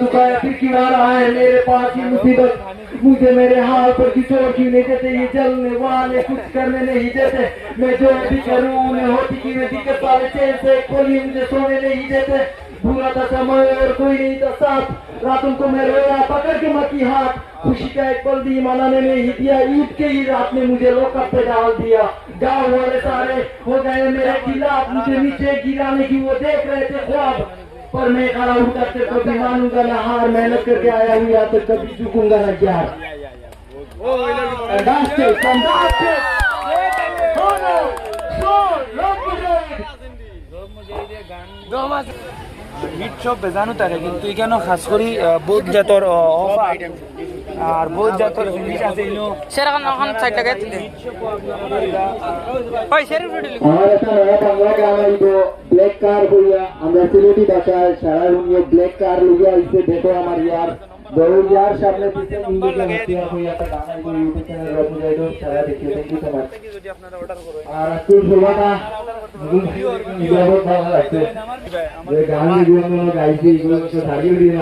दुखाया फिर क्यों आ रहा है मेरे पास ये मुसीबत। मुझे मेरे हाल पर किशोर क्यों नहीं देते, ये जलने वाले कुछ करने नहीं देते। मैं जो भी करूँ उन्हें होती की दिक्कत वाले चैन से कोई मुझे सोने नहीं देते। बुरा था समय और कोई नहीं था साथ, रातों को मैं रोया पकड़ के मकी हाथ। खुशी का एक पल भी मनाने नहीं दिया, ईद के ही रात में मुझे लॉकअप पे डाल दिया। गाँव वाले सारे हो गए मेरे खिलाफ, मुझे नीचे गिराने की वो देख रहे थे ख्वाब। पर मैं खड़ा उतर के कभी मानूंगा ना हार, मेहनत करके आया हूँ यहाँ तक कभी झुकूंगा ना यार। হিট সব বেজানো তারে কিন্তু এখানে খাস করি বহুত জাতর অফার আর বহুত জাতর জিনিস আছে ইনো সেরকম এখন সাইড লাগাই দিতে ওই শেরিফ রোড লিখো। আমার একটা নয়া বাংলা গান আইবো ব্ল্যাক কার হইয়া, আমরা সিলেটি ভাষায় সারা দুনিয়া ব্ল্যাক কার লইয়া আইছে। দেখো আমার ইয়ার দৌড় ইয়ার সামনে পিছে ইংলিশে হইয়া হইয়া একটা গান আইবো ইউটিউব চ্যানেল রব মুজাহিদ সারা দেখিয়ে থ্যাংক ইউ সো মাচ। যদি আপনারা অর্ডার করেন আর একটু শোভাটা বহুত ভালো লাগছে যে গান যেগুলো গাইছি এগুলো তো সারিয়ে দিয়ে না